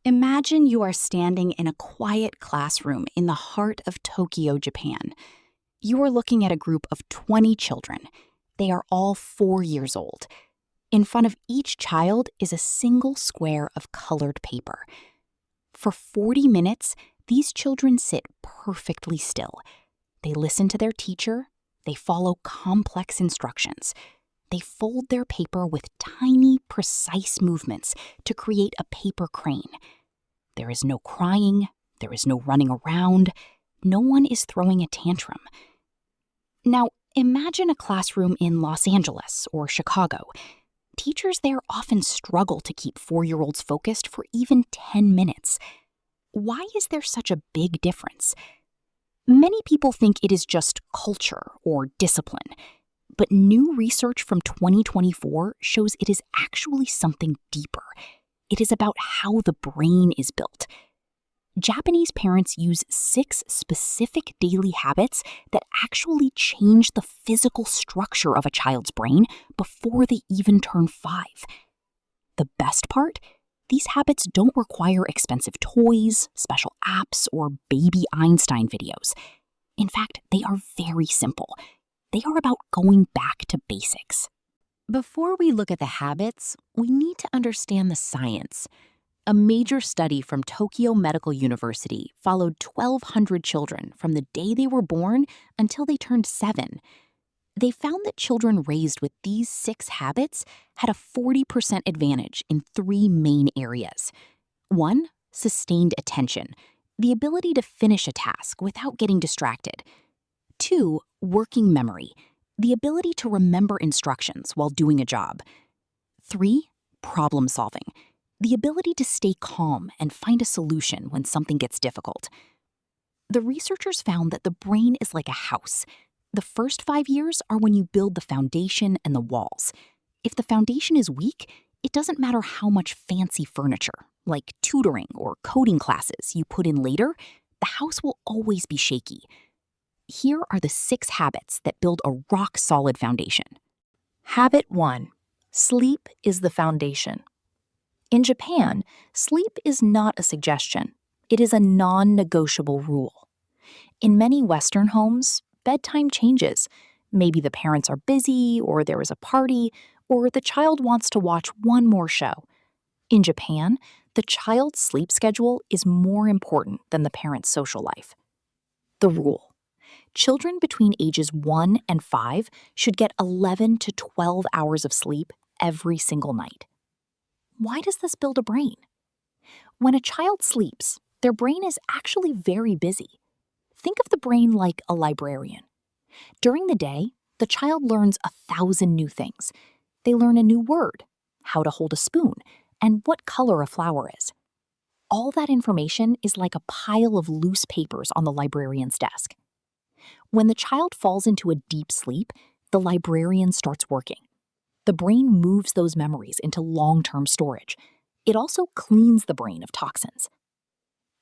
Imagine you are standing in a quiet classroom in the heart of Tokyo, Japan. You are looking at a group of 20 children. They are all 4 years old. In front of each child is a single square of colored paper. For 40 minutes, these children sit perfectly still. They listen to their teacher. They follow complex instructions. They fold their paper with tiny, precise movements to create a paper crane. There is no crying. There is no running around. No one is throwing a tantrum. Now, imagine a classroom in Los Angeles or Chicago. Teachers there often struggle to keep 4-year-olds focused for even 10 minutes. Why is there such a big difference? Many people think it is just culture or discipline, but new research from 2024 shows it is actually something deeper. It is about how the brain is built. Japanese parents use 6 specific daily habits that actually change the physical structure of a child's brain before they even turn 5. The best part? These habits don't require expensive toys, special apps, or baby Einstein videos. In fact, they are very simple. They are about going back to basics. Before we look at the habits, we need to understand the science. A major study from Tokyo Medical University followed 1,200 children from the day they were born until they turned 7. They found that children raised with these 6 habits had a 40% advantage in 3 main areas. 1, sustained attention, the ability to finish a task without getting distracted. 2, working memory, the ability to remember instructions while doing a job. 3, problem solving, the ability to stay calm and find a solution when something gets difficult. The researchers found that the brain is like a house. The first 5 years are when you build the foundation and the walls. If the foundation is weak, it doesn't matter how much fancy furniture, like tutoring or coding classes, you put in later, the house will always be shaky. Here are the 6 habits that build a rock-solid foundation. Habit 1. Sleep is the foundation. In Japan, sleep is not a suggestion. It is a non-negotiable rule. In many Western homes, bedtime changes. Maybe the parents are busy, or there is a party, or the child wants to watch one more show. In Japan, the child's sleep schedule is more important than the parent's social life. The rule. Children between ages 1 and 5 should get 11 to 12 hours of sleep every single night. Why does this build a brain? When a child sleeps, their brain is actually very busy. Think of the brain like a librarian. During the day, the child learns 1,000 new things. They learn a new word, how to hold a spoon, and what color a flower is. All that information is like a pile of loose papers on the librarian's desk. When the child falls into a deep sleep, the librarian starts working. The brain moves those memories into long-term storage. It also cleans the brain of toxins.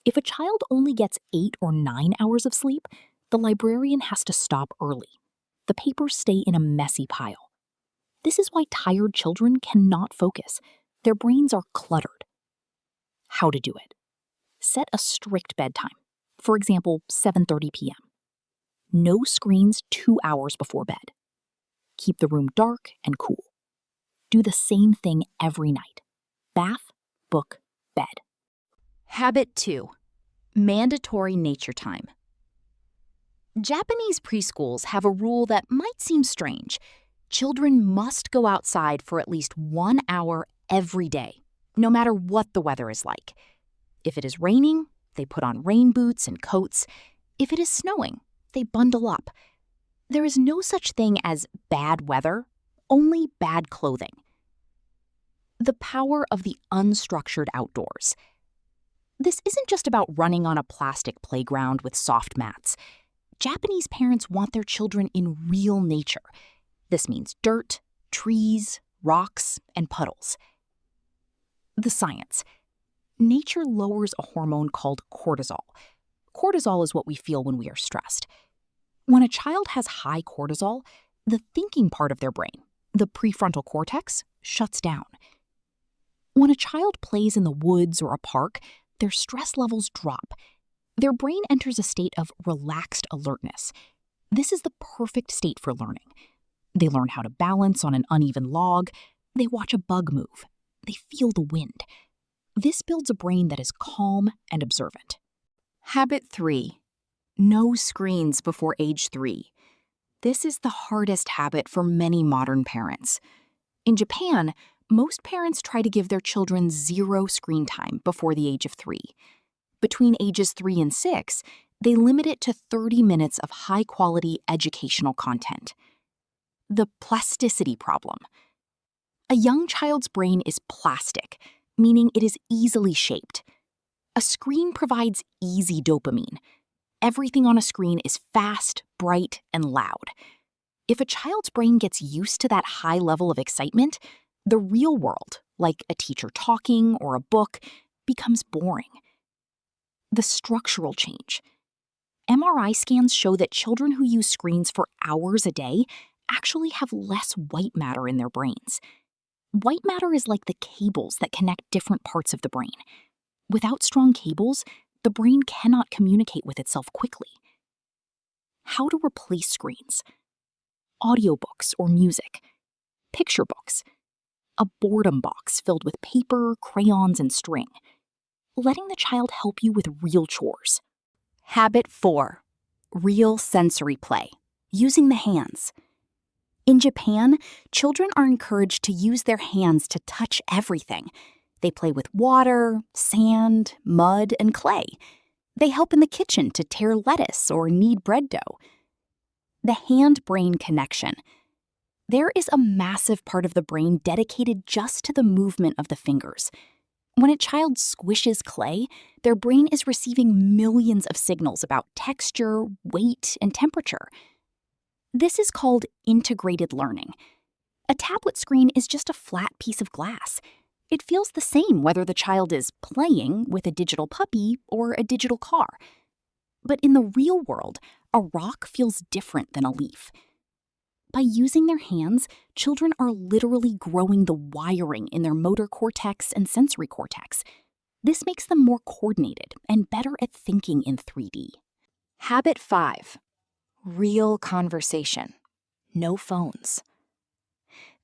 If a child only gets 8 or 9 hours of sleep, the librarian has to stop early. The papers stay in a messy pile. This is why tired children cannot focus. Their brains are cluttered. How to do it? Set a strict bedtime. For example, 7:30 p.m. No screens 2 hours before bed. Keep the room dark and cool. Do the same thing every night. Bath, book, bed. Habit 2. Mandatory nature time. Japanese preschools have a rule that might seem strange. Children must go outside for at least 1 hour every day, no matter what the weather is like. If it is raining, they put on rain boots and coats. If it is snowing, they bundle up. There is no such thing as bad weather, only bad clothing. The power of the unstructured outdoors. This isn't just about running on a plastic playground with soft mats. Japanese parents want their children in real nature. This means dirt, trees, rocks, and puddles. The science. Nature lowers a hormone called cortisol. Cortisol is what we feel when we are stressed. When a child has high cortisol, the thinking part of their brain, the prefrontal cortex, shuts down. When a child plays in the woods or a park, their stress levels drop. Their brain enters a state of relaxed alertness. This is the perfect state for learning. They learn how to balance on an uneven log. They watch a bug move. They feel the wind. This builds a brain that is calm and observant. Habit 3. No screens before age 3. This is the hardest habit for many modern parents. In Japan, most parents try to give their children 0 screen time before the age of 3. Between ages 3 and 6, they limit it to 30 minutes of high-quality educational content. The plasticity problem. A young child's brain is plastic, meaning it is easily shaped. A screen provides easy dopamine. Everything on a screen is fast, bright, and loud. If a child's brain gets used to that high level of excitement, the real world, like a teacher talking or a book, becomes boring. The structural change. MRI scans show that children who use screens for hours a day actually have less white matter in their brains. White matter is like the cables that connect different parts of the brain. Without strong cables, the brain cannot communicate with itself quickly. How to replace screens. Audiobooks or music. Picture books. A boredom box filled with paper, crayons, and string. Letting the child help you with real chores. Habit 4. Real sensory play. Using the hands. In Japan, children are encouraged to use their hands to touch everything. They play with water, sand, mud, and clay. They help in the kitchen to tear lettuce or knead bread dough. The hand-brain connection. There is a massive part of the brain dedicated just to the movement of the fingers. When a child squishes clay, their brain is receiving millions of signals about texture, weight, and temperature. This is called integrated learning. A tablet screen is just a flat piece of glass. It feels the same whether the child is playing with a digital puppy or a digital car. But in the real world, a rock feels different than a leaf. By using their hands, children are literally growing the wiring in their motor cortex and sensory cortex. This makes them more coordinated and better at thinking in 3D. Habit 5. Real conversation. No phones.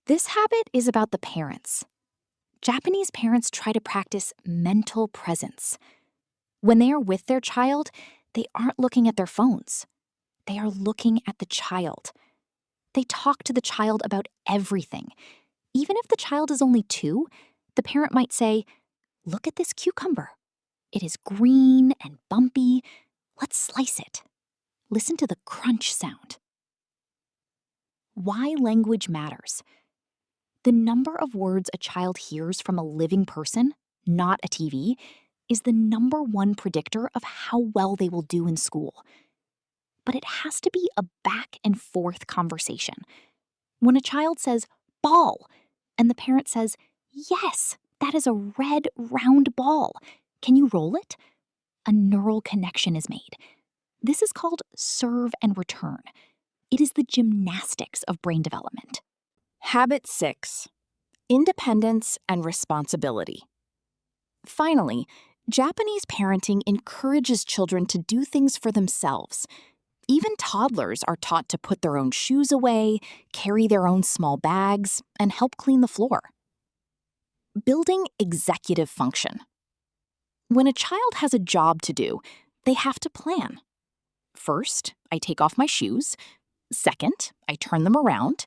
This habit is about the parents. Japanese parents try to practice mental presence. When they are with their child, they aren't looking at their phones. They are looking at the child. They talk to the child about everything. Even if the child is only 2, the parent might say, "Look at this cucumber. It is green and bumpy. Let's slice it. Listen to the crunch sound." Why language matters. The number of words a child hears from a living person, not a TV, is the number 1 predictor of how well they will do in school. But it has to be a back and forth conversation. When a child says, "ball," and the parent says, "Yes, that is a red, round ball. Can you roll it?" a neural connection is made. This is called serve and return. It is the gymnastics of brain development. Habit 6. Independence and responsibility. Finally, Japanese parenting encourages children to do things for themselves. Even toddlers are taught to put their own shoes away, carry their own small bags, and help clean the floor. Building executive function. When a child has a job to do, they have to plan. First, I take off my shoes. Second, I turn them around.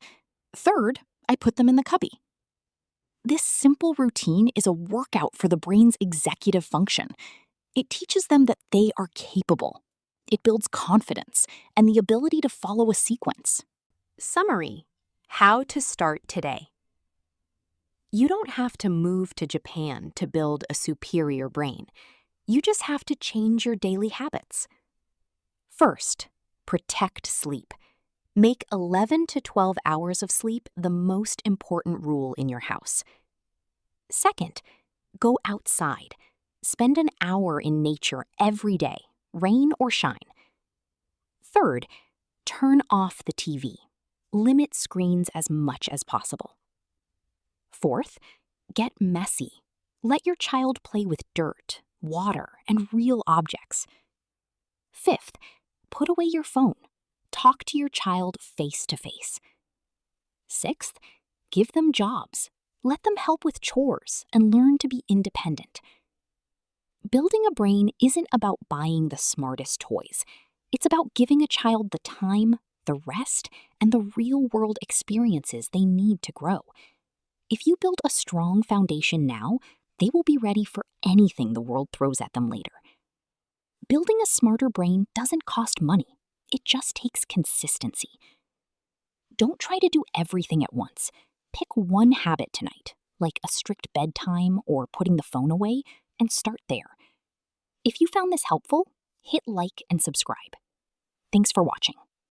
Third, I put them in the cubby. This simple routine is a workout for the brain's executive function. It teaches them that they are capable. It builds confidence and the ability to follow a sequence. Summary: how to start today. You don't have to move to Japan to build a superior brain. You just have to change your daily habits. First, protect sleep. Make 11 to 12 hours of sleep the most important rule in your house. Second, go outside. Spend an hour in nature every day, rain or shine. Third, turn off the TV. Limit screens as much as possible. Fourth, get messy. Let your child play with dirt, water, and real objects. Fifth, put away your phone. Talk to your child face to face. Sixth, give them jobs. Let them help with chores and learn to be independent. Building a brain isn't about buying the smartest toys. It's about giving a child the time, the rest, and the real-world experiences they need to grow. If you build a strong foundation now, they will be ready for anything the world throws at them later. Building a smarter brain doesn't cost money. It just takes consistency. Don't try to do everything at once. Pick one habit tonight, like a strict bedtime or putting the phone away, and start there. If you found this helpful, hit like and subscribe. Thanks for watching.